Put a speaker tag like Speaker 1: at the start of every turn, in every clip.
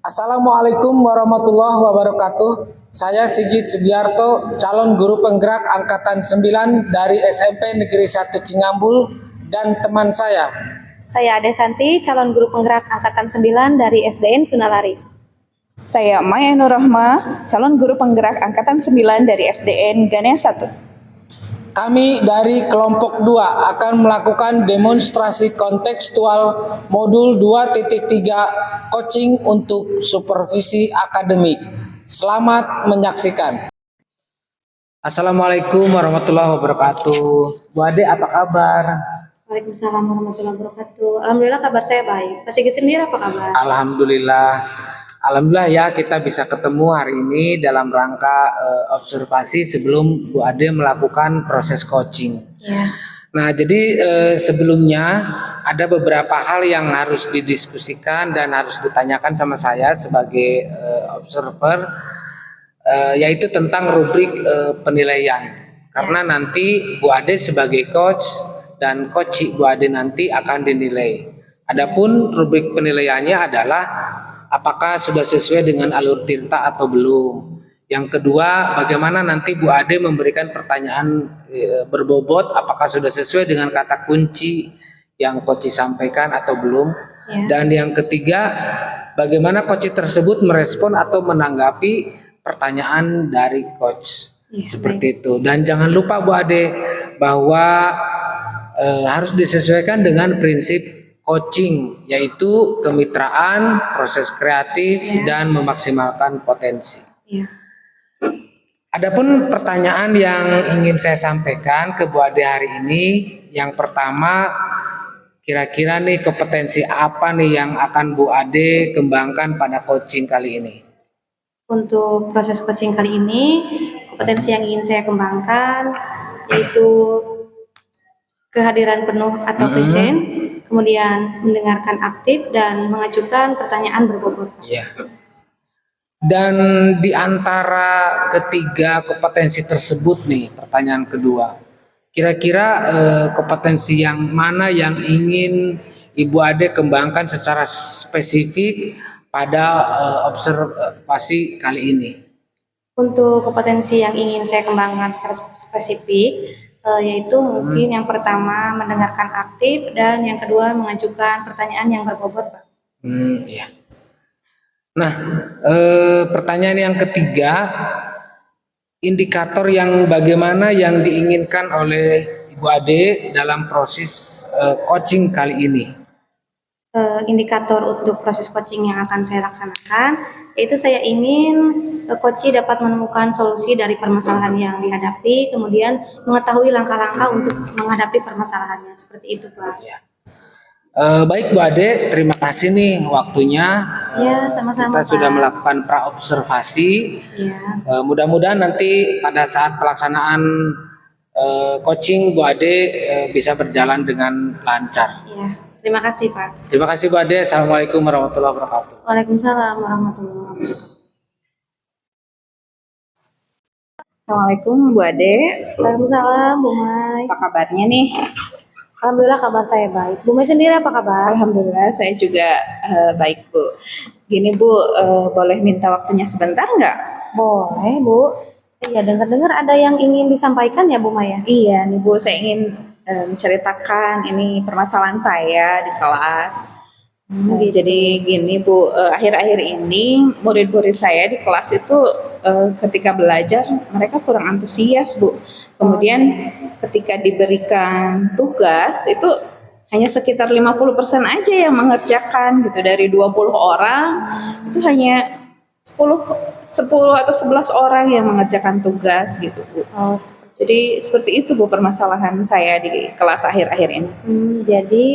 Speaker 1: Assalamualaikum warahmatullahi wabarakatuh. Saya Sigit Sugiarto, calon guru penggerak angkatan 9 dari SMP Negeri 1 Cingambul, dan teman saya.
Speaker 2: Saya Ade Santi, calon guru penggerak angkatan 9 dari SDN Sunalari.
Speaker 3: Saya Maya Nur Rahma, calon guru penggerak angkatan 9 dari SDN Ganea 1.
Speaker 1: Kami dari kelompok 2 akan melakukan demonstrasi kontekstual modul 2.3 coaching untuk supervisi akademik. Selamat menyaksikan. Assalamualaikum warahmatullahi wabarakatuh. Bu Ade, apa kabar?
Speaker 2: Waalaikumsalam warahmatullahi wabarakatuh. Alhamdulillah kabar saya baik. Pak Sigit sendiri apa kabar?
Speaker 1: Alhamdulillah ya, kita bisa ketemu hari ini dalam rangka observasi sebelum Bu Ade melakukan proses coaching.
Speaker 2: Ya.
Speaker 1: Nah, jadi sebelumnya ada beberapa hal yang harus didiskusikan dan harus ditanyakan sama saya sebagai observer, yaitu tentang rubrik penilaian. Karena nanti Bu Ade sebagai coach dan coach Bu Ade nanti akan dinilai. Adapun rubrik penilaiannya adalah apakah sudah sesuai dengan alur tinta atau belum. Yang kedua, bagaimana nanti Bu Ade memberikan pertanyaan berbobot, apakah sudah sesuai dengan kata kunci yang coach sampaikan atau belum.
Speaker 2: Ya.
Speaker 1: Dan yang ketiga, bagaimana coach tersebut merespon atau menanggapi pertanyaan dari coach.
Speaker 2: Ya,
Speaker 1: seperti itu. Dan jangan lupa Bu Ade bahwa harus disesuaikan dengan prinsip coaching, yaitu kemitraan, proses kreatif, dan memaksimalkan potensi.
Speaker 2: Ya.
Speaker 1: Adapun pertanyaan yang ingin saya sampaikan ke Bu Ade hari ini, yang pertama, kira-kira nih kompetensi apa nih yang akan Bu Ade kembangkan pada coaching kali ini?
Speaker 2: Untuk proses coaching kali ini, kompetensi yang ingin saya kembangkan yaitu kehadiran penuh atau present, kemudian mendengarkan aktif dan mengajukan pertanyaan berbobot.
Speaker 1: Ya. Dan di antara ketiga kompetensi tersebut nih, pertanyaan kedua, kira-kira kompetensi yang mana yang ingin Ibu Ade kembangkan secara spesifik pada observasi kali ini?
Speaker 2: Untuk kompetensi yang ingin saya kembangkan secara spesifik, yaitu mungkin yang pertama mendengarkan aktif dan yang kedua mengajukan pertanyaan yang berbobot, Pak.
Speaker 1: Ya. Nah, pertanyaan yang ketiga, indikator yang bagaimana yang diinginkan oleh Ibu Ade dalam proses coaching kali ini?
Speaker 2: Indikator untuk proses coaching yang akan saya laksanakan, yaitu saya ingin coach dapat menemukan solusi dari permasalahan yang dihadapi, kemudian mengetahui langkah-langkah untuk menghadapi permasalahannya. Seperti itu, Pak.
Speaker 1: Ya. Baik Bu Ade, terima kasih nih waktunya.
Speaker 2: Ya, sama-sama.
Speaker 1: Kita
Speaker 2: Pak.
Speaker 1: sudah melakukan pra-observasi.
Speaker 2: Ya.
Speaker 1: Mudah-mudahan nanti pada saat pelaksanaan coaching Bu Ade bisa berjalan dengan lancar.
Speaker 2: Ya. Terima kasih, Pak.
Speaker 1: Terima kasih Bu Ade. Assalamualaikum warahmatullahi wabarakatuh.
Speaker 2: Waalaikumsalam warahmatullahi wabarakatuh.
Speaker 3: Assalamualaikum Bu Ade.
Speaker 2: Waalaikumsalam, Bu Mai.
Speaker 3: Apa kabarnya nih?
Speaker 2: Alhamdulillah kabar saya baik. Bu Mai sendiri apa kabar?
Speaker 3: Alhamdulillah saya juga baik Bu. Gini Bu, boleh minta waktunya sebentar nggak?
Speaker 2: Boleh, Bu. Iya, dengar-dengar ada yang ingin disampaikan ya, Bu Maya?
Speaker 3: Iya nih Bu, saya ingin menceritakan ini permasalahan saya di kelas. Jadi gini Bu, akhir-akhir ini murid-murid saya di kelas itu ketika belajar mereka kurang antusias Bu. Kemudian ketika diberikan tugas itu hanya sekitar 50% aja yang mengerjakan gitu. Dari 20 orang itu hanya 10 atau 11 orang yang mengerjakan tugas gitu Bu. Jadi seperti itu Bu permasalahan saya di kelas akhir-akhir ini.
Speaker 2: Jadi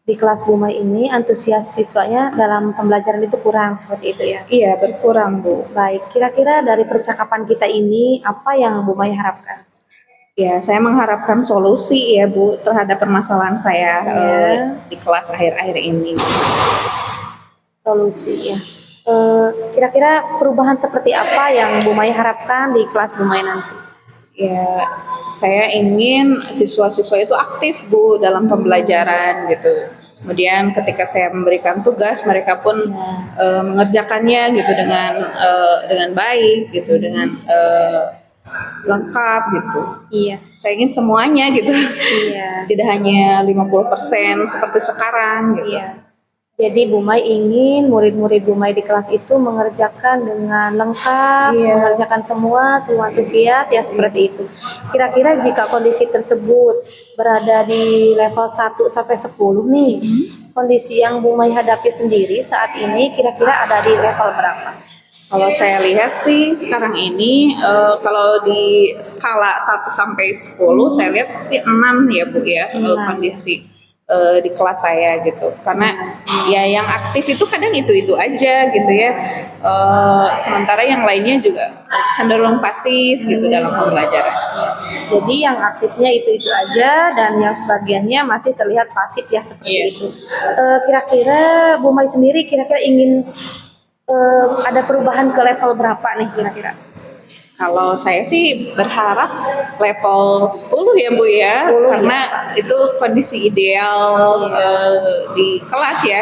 Speaker 2: di kelas Bu Mai ini antusias siswanya dalam pembelajaran itu kurang, seperti itu ya?
Speaker 3: Iya, berkurang Bu.
Speaker 2: Baik, kira-kira dari percakapan kita ini apa yang Bu Mai harapkan?
Speaker 3: Ya, saya mengharapkan solusi ya Bu terhadap permasalahan saya di kelas akhir-akhir ini.
Speaker 2: Solusi ya. Kira-kira perubahan seperti apa yang Bu Mai harapkan di kelas Bu Mai nanti?
Speaker 3: Ya, saya ingin siswa-siswa itu aktif Bu dalam pembelajaran gitu. Kemudian ketika saya memberikan tugas, mereka pun mengerjakannya gitu dengan baik gitu, dengan lengkap gitu.
Speaker 2: Iya.
Speaker 3: Saya ingin semuanya gitu.
Speaker 2: Iya.
Speaker 3: Tidak hanya 50% seperti sekarang gitu.
Speaker 2: Iya. Jadi Bu Mai ingin murid-murid Bu Mai di kelas itu mengerjakan dengan lengkap, mengerjakan semua antusias ya seperti itu. Kira-kira jika kondisi tersebut berada di level 1 sampai 10 nih, kondisi yang Bu Mai hadapi sendiri saat ini kira-kira ada di level berapa?
Speaker 3: Kalau saya lihat sih sekarang ini kalau di skala 1 sampai 10 saya lihat sih 6 ya Bu ya, kondisi di kelas saya gitu. Karena ya yang aktif itu kadang itu aja gitu ya. Sementara yang lainnya juga cenderung pasif gitu dalam pembelajaran.
Speaker 2: Jadi yang aktifnya itu aja dan yang sebagiannya masih terlihat pasif ya seperti itu. Kira-kira Bu Mai sendiri kira-kira ingin ada perubahan ke level berapa nih kira-kira?
Speaker 3: Kalau saya sih berharap level 10 ya Bu ya,
Speaker 2: 10
Speaker 3: karena itu kondisi ideal di kelas ya.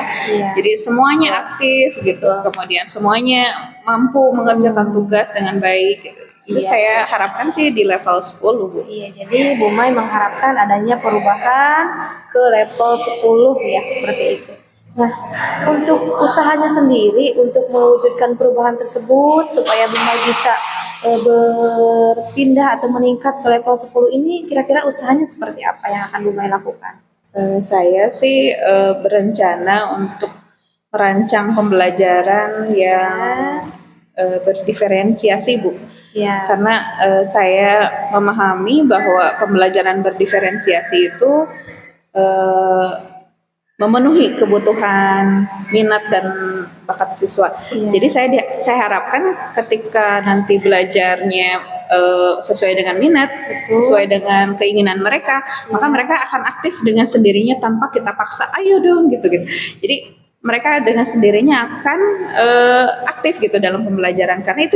Speaker 3: Jadi semuanya aktif gitu, kemudian semuanya mampu mengerjakan tugas dengan baik. Itu saya harapkan sih di level 10 Bu.
Speaker 2: Iya, jadi Bu Mai mengharapkan adanya perubahan ke level 10 ya seperti itu. Nah, untuk usahanya sendiri untuk mewujudkan perubahan tersebut supaya Bu Mai bisa berpindah atau meningkat ke level 10 ini, kira-kira usahanya seperti apa yang akan Bu Mai lakukan?
Speaker 3: Saya sih berencana untuk merancang pembelajaran yang berdiferensiasi Bu.
Speaker 2: Ya.
Speaker 3: Karena saya memahami bahwa pembelajaran berdiferensiasi itu memenuhi kebutuhan minat dan bakat siswa. Jadi saya harapkan ketika nanti belajarnya sesuai dengan minat, sesuai dengan keinginan mereka, maka mereka akan aktif dengan sendirinya tanpa kita paksa, ayo dong gitu. Jadi mereka dengan sendirinya akan aktif gitu dalam pembelajaran karena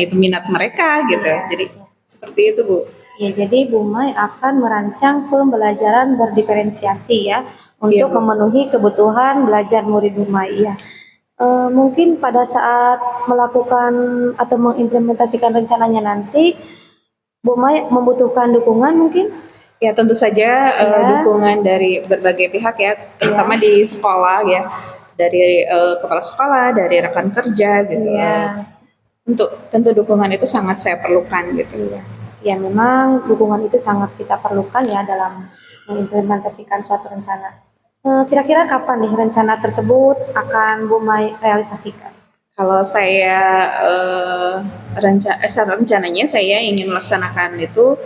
Speaker 3: itu minat mereka gitu. Jadi seperti itu Bu.
Speaker 2: Ya, jadi Bu Mai akan merancang pembelajaran berdiferensiasi ya untuk memenuhi kebutuhan belajar murid Bu Mai ya. Mungkin pada saat melakukan atau mengimplementasikan rencananya nanti, Bu Mai membutuhkan dukungan mungkin?
Speaker 3: Ya tentu saja dukungan dari berbagai pihak ya, terutama di sekolah ya, dari kepala sekolah, dari rekan kerja gitu. Tentu dukungan itu sangat saya perlukan gitu.
Speaker 2: Ya memang dukungan itu sangat kita perlukan ya dalam mengimplementasikan suatu rencana. Kira-kira kapan nih rencana tersebut akan Bu Mai realisasikan?
Speaker 3: Kalau saya rencananya saya ingin melaksanakan itu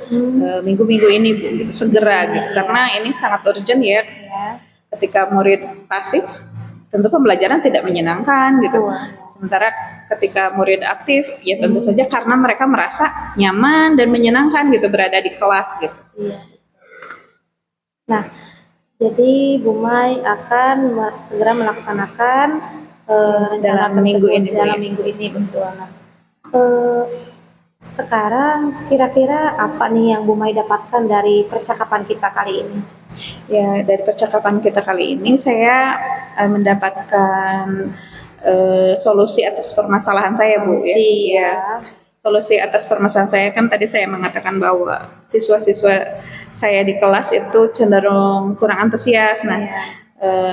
Speaker 3: minggu-minggu ini Bu, gitu, segera gitu. Karena ini sangat urgent ya. Ketika murid pasif, tentu pembelajaran tidak menyenangkan gitu. Sementara ketika murid aktif, ya tentu saja karena mereka merasa nyaman dan menyenangkan gitu berada di kelas gitu.
Speaker 2: Nah, jadi Bu Mai akan segera melaksanakan
Speaker 3: dalam minggu ini.
Speaker 2: Minggu ini betul. Sekarang kira-kira apa nih yang Bu Mai dapatkan dari percakapan kita kali ini?
Speaker 3: Ya, dari percakapan kita kali ini saya mendapatkan solusi atas permasalahan saya Bu ya. Solusi atas permasalahan saya kan tadi saya mengatakan bahwa siswa-siswa saya di kelas itu cenderung kurang antusias. Nah,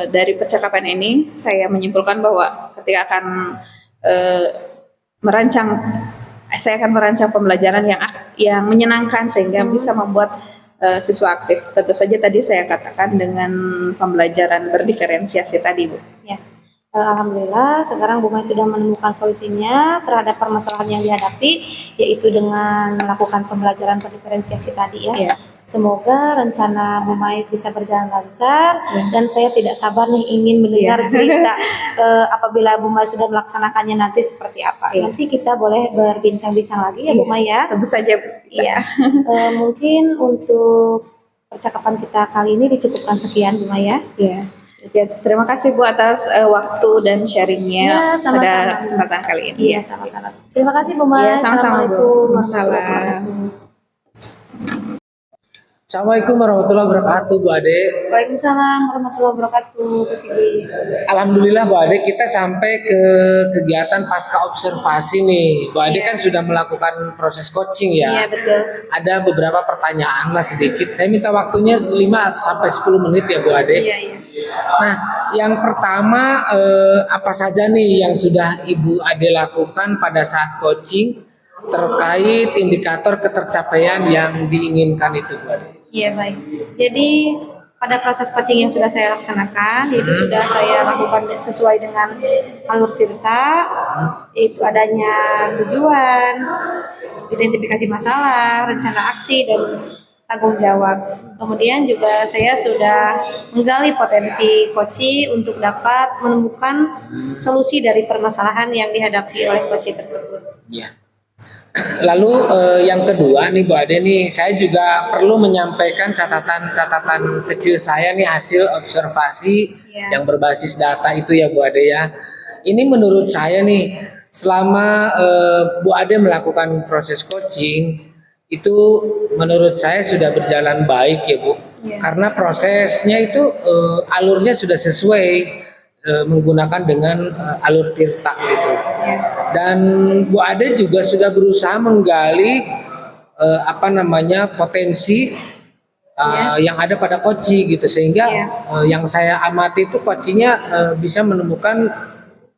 Speaker 3: dari percakapan ini saya menyimpulkan bahwa ketika saya akan merancang pembelajaran yang menyenangkan sehingga bisa membuat siswa aktif. Tentu saja tadi saya katakan dengan pembelajaran berdiferensiasi tadi Bu.
Speaker 2: Ya. Alhamdulillah sekarang Bu Mai sudah menemukan solusinya terhadap permasalahan yang dihadapi, yaitu dengan melakukan pembelajaran berdiferensiasi tadi ya. Semoga rencana Bu Mai bisa berjalan lancar dan saya tidak sabar nih ingin mendengar cerita apabila Bu Mai sudah melaksanakannya nanti seperti apa. Nanti kita boleh berbincang-bincang lagi ya Bu Mai ya.
Speaker 3: Tentu saja Bu.
Speaker 2: Iya. Mungkin untuk percakapan kita kali ini dicukupkan sekian Bu Mai ya.
Speaker 3: Ya, terima kasih Bu atas waktu dan sharingnya pada kesempatan kali ini.
Speaker 2: Iya, sama-sama. Terima kasih Bu Mai.
Speaker 3: Sama-sama Bu.
Speaker 2: Assalamualaikum.
Speaker 1: Assalamualaikum warahmatullahi wabarakatuh, Bu Ade.
Speaker 2: Waalaikumsalam warahmatullahi wabarakatuh, Pak Sigi.
Speaker 1: Alhamdulillah, Bu Ade, kita sampai ke kegiatan pasca observasi nih. Bu Ade kan sudah melakukan proses coaching ya.
Speaker 2: Iya, betul.
Speaker 1: Ada beberapa pertanyaan lah sedikit. Saya minta waktunya 5 sampai 10 menit ya, Bu Ade.
Speaker 2: Iya, iya.
Speaker 1: Nah, yang pertama apa saja nih yang sudah Ibu Ade lakukan pada saat coaching terkait indikator ketercapaian yang diinginkan itu, Bu Ade?
Speaker 2: Iya, baik. Jadi pada proses coaching yang sudah saya laksanakan, yaitu sudah saya lakukan sesuai dengan alur Tirta, yaitu adanya tujuan, identifikasi masalah, rencana aksi, dan tanggung jawab. Kemudian juga saya sudah menggali potensi coach untuk dapat menemukan solusi dari permasalahan yang dihadapi oleh coach tersebut.
Speaker 1: Ya. Lalu yang kedua nih Bu Ade nih, saya juga perlu menyampaikan catatan-catatan kecil saya nih hasil observasi yang berbasis data itu ya Bu Ade ya. Ini menurut saya nih, selama Bu Ade melakukan proses coaching itu menurut saya sudah berjalan baik ya Bu. Karena prosesnya itu alurnya sudah sesuai menggunakan dengan alur Tirta gitu. Dan Bu Ade juga sudah berusaha menggali potensi yang ada pada koci gitu, sehingga yang saya amati itu kocinya bisa menemukan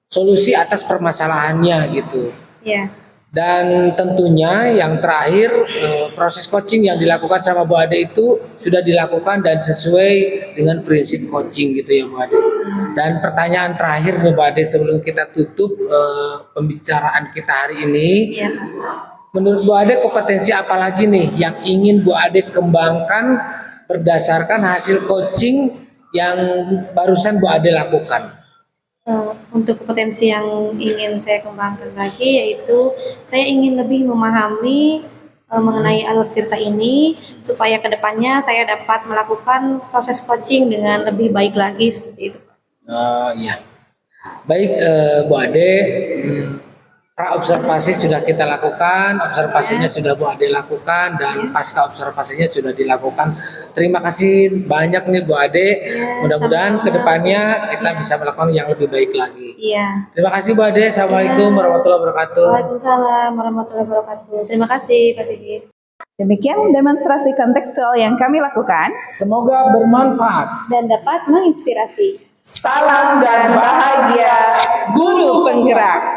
Speaker 1: solusi atas permasalahannya gitu. Dan tentunya yang terakhir proses coaching yang dilakukan sama Bu Ade itu sudah dilakukan dan sesuai dengan prinsip coaching gitu ya Bu Ade. Dan pertanyaan terakhir nih Bu Ade sebelum kita tutup pembicaraan kita hari ini. Menurut Bu Ade kompetensi apa lagi nih yang ingin Bu Ade kembangkan berdasarkan hasil coaching yang barusan Bu Ade lakukan?
Speaker 2: Untuk kompetensi yang ingin saya kembangkan lagi, yaitu saya ingin lebih memahami mengenai alur Tirta ini supaya kedepannya saya dapat melakukan proses coaching dengan lebih baik lagi seperti itu.
Speaker 1: Ya, baik Bu Ade, pra observasi sudah kita lakukan, observasinya sudah Bu Ade lakukan, dan pasca observasinya sudah dilakukan. Terima kasih banyak nih Bu Ade. Mudah-mudahan kedepannya kita bisa melakukan yang lebih baik lagi. Terima kasih Bu Ade. Assalamualaikum warahmatullahi wabarakatuh.
Speaker 2: Waalaikumsalam warahmatullahi wabarakatuh. Terima kasih Pak Sigi.
Speaker 3: Demikian demonstrasi kontekstual yang kami lakukan.
Speaker 1: Semoga bermanfaat
Speaker 2: Dan dapat menginspirasi.
Speaker 3: Salam dan bahagia, guru penggerak.